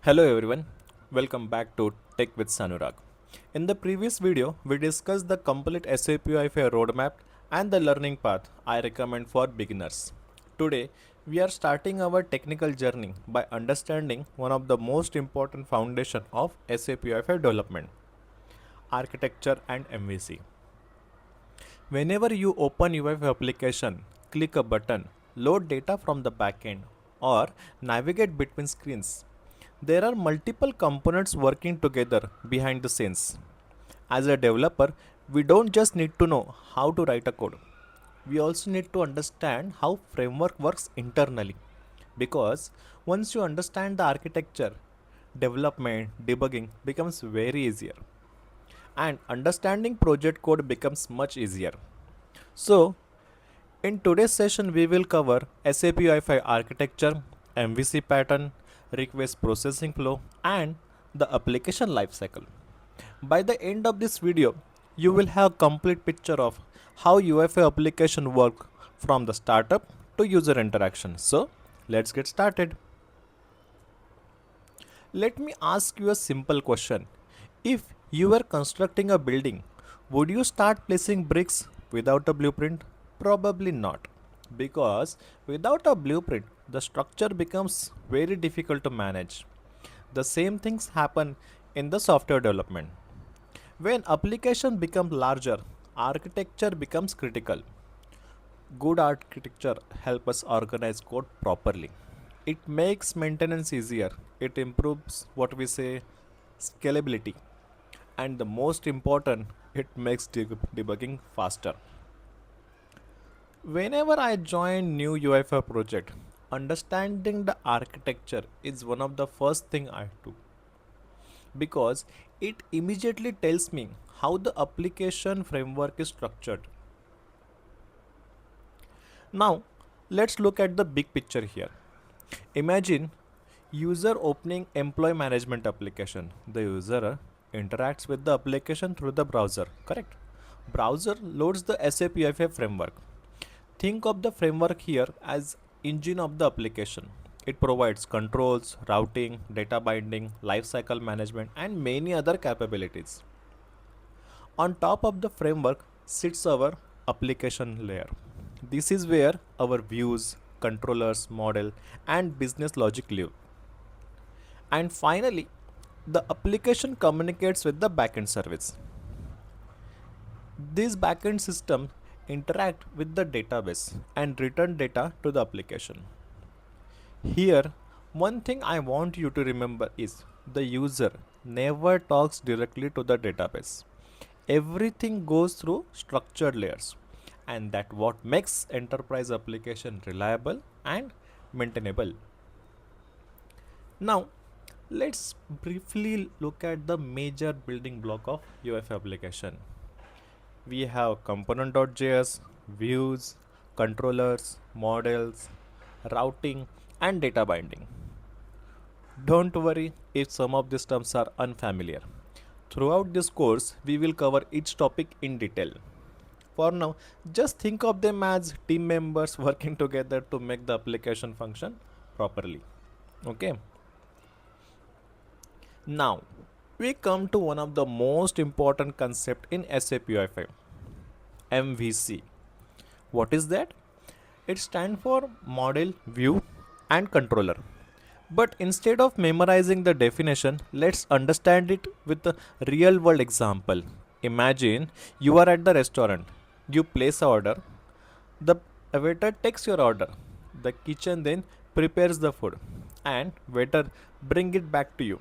Hello everyone, welcome back to Tech with Sanurag. In the previous video, we discussed the complete SAP UI5 roadmap and the learning path I recommend for beginners. Today, we are starting our technical journey by understanding one of the most important foundation of SAP UI5 development, architecture and MVC. Whenever you open UI5 application, click a button, load data from the backend, or navigate between screens. There are multiple components working together behind the scenes. As a developer, we don't just need to know how to write a code. We also need to understand how framework works internally. Because once you understand the architecture, development, debugging becomes very easier. And understanding project code becomes much easier. So, in today's session, we will cover SAP UI5 architecture, MVC pattern, request processing flow, and the application lifecycle. By the end of this video, you will have a complete picture of how UI5 application work from the startup to user interaction. So, let's get started. Let me ask you a simple question. If you were constructing a building, would you start placing bricks without a blueprint? Probably not. Because without a blueprint, the structure becomes very difficult to manage. The same things happen in the software development. When application becomes larger, architecture becomes critical. Good architecture helps us organize code properly. It makes maintenance easier. It improves what we say scalability. And the most important, it makes debugging faster. Whenever I join new UI5 project, understanding the architecture is one of the first thing I do because it immediately tells me how the application framework is structured. Now, let's look at the big picture here. Imagine user opening employee management application. The user interacts with the application through the browser, correct? Browser loads the SAP UI5 framework. Think of the framework here as engine of the application. It provides controls, routing, data binding, lifecycle management, and many other capabilities. On top of the framework sits our application layer. This is where our views, controllers, model, and business logic live. And finally, the application communicates with the backend service. These backend systems interact with the database and return data to the application. Here, one thing I want you to remember is the user never talks directly to the database. Everything goes through structured layers, and that what makes enterprise application reliable and maintainable. Now, let's briefly look at the major building block of UF application. We have component.js, views, controllers, models, routing, and data binding. Don't worry if some of these terms are unfamiliar. Throughout this course, we will cover each topic in detail. For now, just think of them as team members working together to make the application function properly. Okay. Now, we come to one of the most important concept in SAP UI5, MVC. What is that? It stands for model, view, and controller. But instead of memorizing the definition, let's understand it with a real world example. Imagine you are at the restaurant, you place a order, the waiter takes your order, the kitchen then prepares the food, and waiter bring it back to you.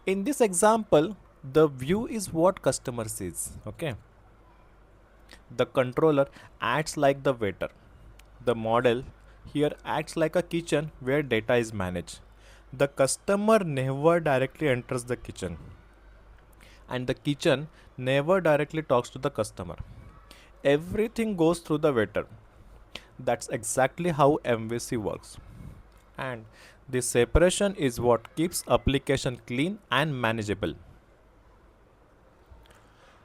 In this example, the view is what customer sees. Okay. The controller acts like the waiter. The model here acts like a kitchen where data is managed. The customer never directly enters the kitchen, and the kitchen never directly talks to the customer. Everything goes through the waiter. That's exactly how MVC works. And this separation is what keeps application clean and manageable.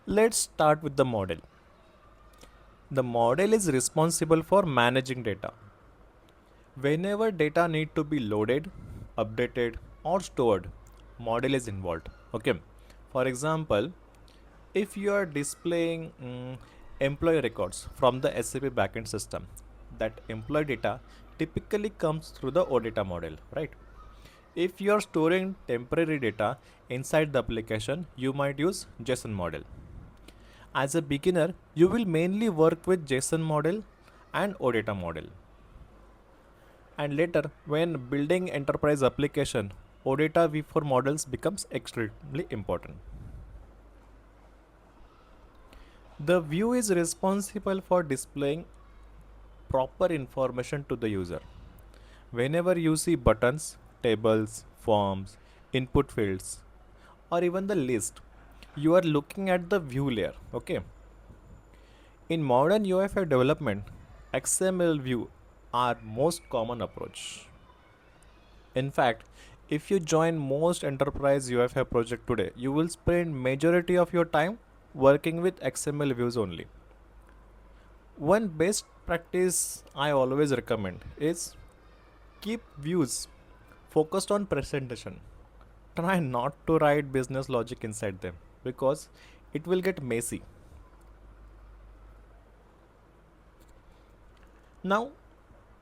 Let's start with the model. The model is responsible for managing data. Whenever data need to be loaded, updated, or stored model is involved. Okay, for example, if you are displaying employee records from the SAP backend system, that employee data typically comes through the OData model, right? If you are storing temporary data inside the application, you might use JSON model. As a beginner, you will mainly work with JSON model and OData model. And later, when building enterprise application, OData V4 models becomes extremely important. The view is responsible for displaying proper information to the user. Whenever you see buttons, tables, forms, input fields, or even the list, you are looking at the view layer. Okay. In modern UI5 development, XML view are most common approach. In fact, if you join most enterprise UI5 project today, you will spend majority of your time working with XML views only. One best practice I always recommend is keep views focused on presentation. Try not to write business logic inside them because it will get messy. Now,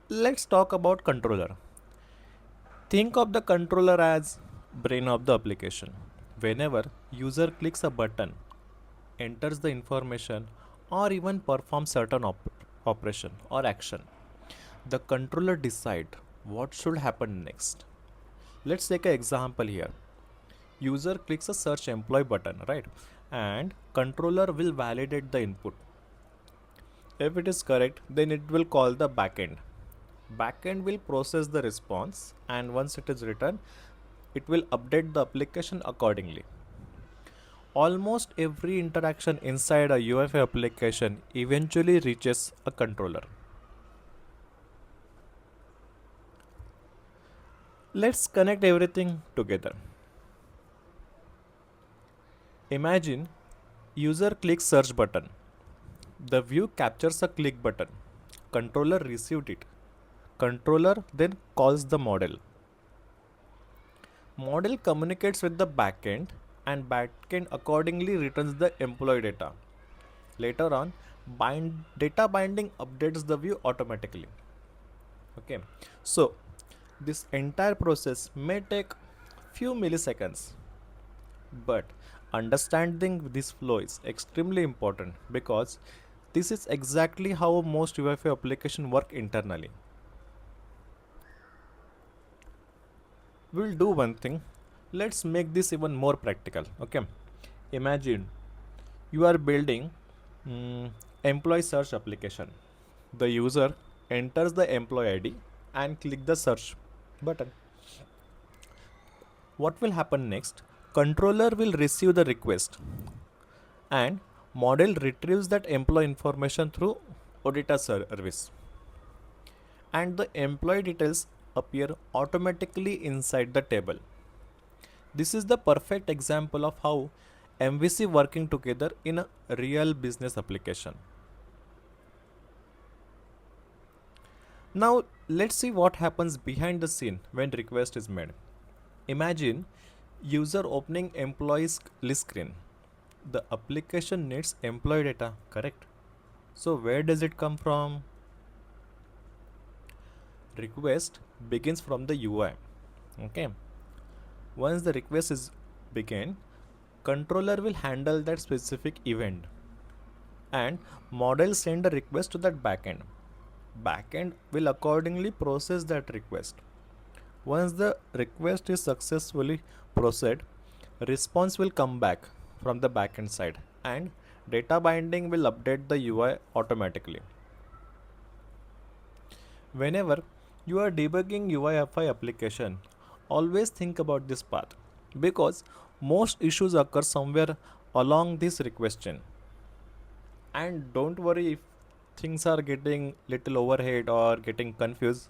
let's talk about controller. Think of the controller as brain of the application. Whenever user clicks a button, enters the information or even performs certain operation or action, the controller decide what should happen next. Let's take an example here. User clicks a search employee button, right? And controller will validate the input. If it is correct, then it will call the backend. Backend will process the response, and once it is returned, it will update the application accordingly. Almost every interaction inside a UI5 application eventually reaches a controller. Let's connect everything together. Imagine user clicks search button. The view captures a click button. Controller received it. Controller then calls the model. Model communicates with the backend and backend accordingly returns the employee data. Later on, data binding updates the view automatically. Okay, so this entire process may take few milliseconds, but understanding this flow is extremely important because this is exactly how most UI5 applications work internally. We'll do one thing. Let's make this even more practical. Okay, imagine you are building employee search application. The user enters the employee ID and click the search button. What will happen next? Controller will receive the request and model retrieves that employee information through OData service, and the employee details appear automatically inside the table. This is the perfect example of how MVC working together in a real business application. Now let's see what happens behind the scene when request is made. Imagine user opening employees list screen. The application needs employee data, correct? So where does it come from? Request begins from the UI. Okay. Once the request is begin, controller will handle that specific event and model send a request to that backend. Backend will accordingly process that request. Once the request is successfully processed, response will come back from the backend side and data binding will update the UI automatically. Whenever you are debugging UI5 application, always think about this path because most issues occur somewhere along this request chain. And don't worry if things are getting little overhead or getting confused.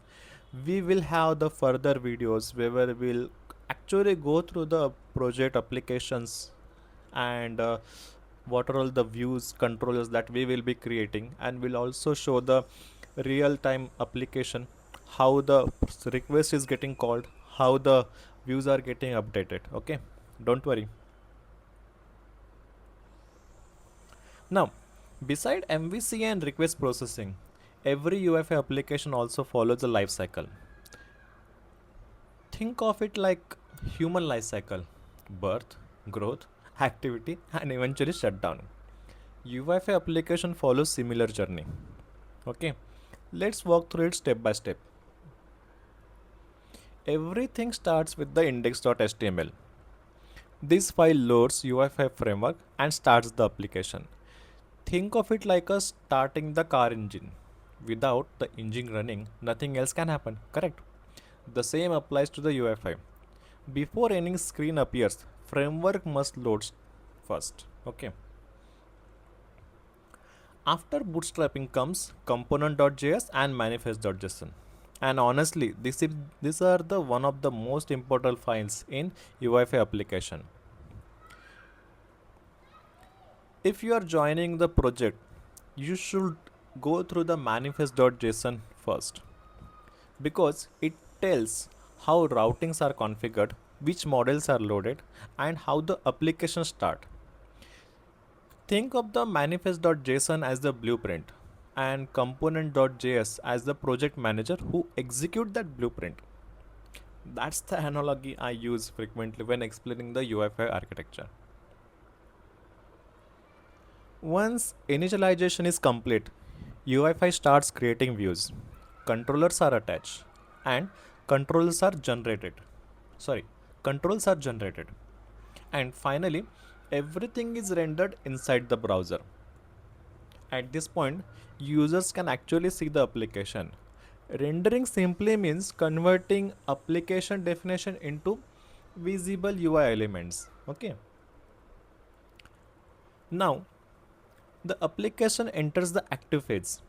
We will have the further videos where we'll actually go through the project applications and what are all the views controllers that we will be creating, and we'll also show the real time application, how the request is getting called, how the views are getting updated. Okay, don't worry. Now, beside MVC and request processing, every UI5 application also follows a life cycle. Think of it like human life cycle: birth, growth, activity, and eventually shutdown. UI5 application follows similar journey. Okay, let's walk through it step by step. Everything starts with the index.html. This file loads UI5 framework and starts the application. Think of it like a starting the car engine. Without the engine running, nothing else can happen, correct? The same applies to the UI5. Before any screen appears, framework must load first. Okay. After bootstrapping comes component.js and manifest.json. And honestly, these are the one of the most important files in UI5 application. If you are joining the project, you should go through the manifest.json first because it tells how routings are configured, which models are loaded, and how the application start. Think of the manifest.json as the blueprint and component.js as the project manager who execute that blueprint. That's the analogy I use frequently when explaining the UI5 architecture. Once initialization is complete, UI5 starts creating views. Controllers are attached and controls are generated. Sorry, controls are generated. And finally, everything is rendered inside the browser. At this point, users can actually see the application. Rendering simply means converting application definition into visible UI elements. Okay. Now, the application enters the active phase.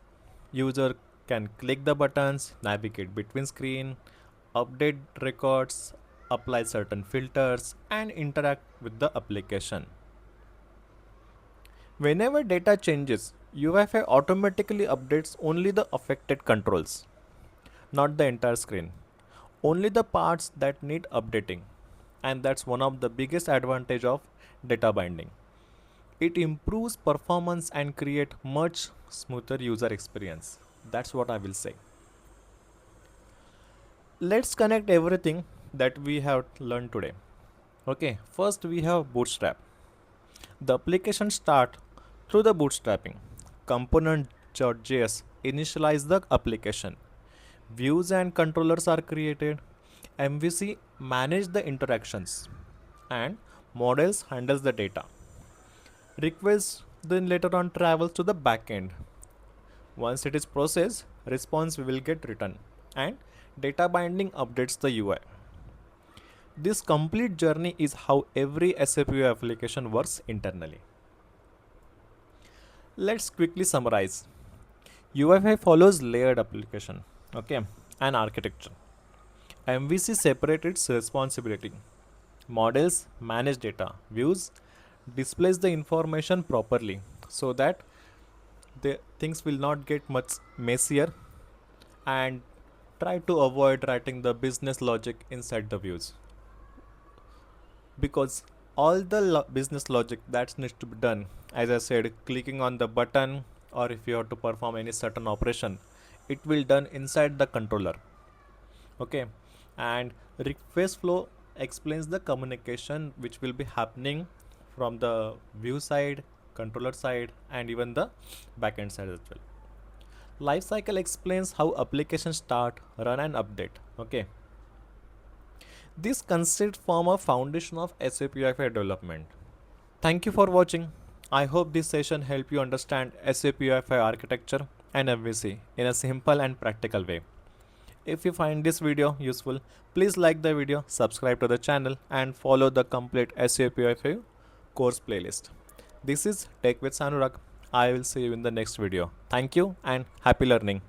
User can click the buttons, navigate between screen, update records, apply certain filters, and interact with the application. Whenever data changes, UI5 automatically updates only the affected controls, not the entire screen. Only the parts that need updating. And that's one of the biggest advantage of data binding. It improves performance and create much smoother user experience. That's what I will say. Let's connect everything that we have learned today. Okay, first we have bootstrap. The application start through the bootstrapping. Component.js initialize the application. Views and controllers are created. MVC manage the interactions and models handles the data. Request then later on travels to the backend. Once it is processed, response will get written and data binding updates the UI. This complete journey is how every SAP UI application works internally. Let's quickly summarize. UI5 follows layered application, okay, and architecture. MVC separates its responsibility. Models manage data. Views displays the information properly so that the things will not get much messier, and try to avoid writing the business logic inside the views because all the business logic that needs to be done, as I said, clicking on the button or if you have to perform any certain operation, it will done inside the controller. Okay, and request flow explains the communication which will be happening from the view side, controller side, and even the backend side as well. Lifecycle explains how applications start, run, and update. Okay, this concept form a foundation of SAP UI5 development. Thank you for watching. I hope this session helped you understand SAP UI5 architecture and MVC in a simple and practical way. If you find this video useful, please like the video, subscribe to the channel, and follow the complete SAP UI5 course playlist. This is Tech with Sanurag. I will see you in the next video. Thank you and happy learning.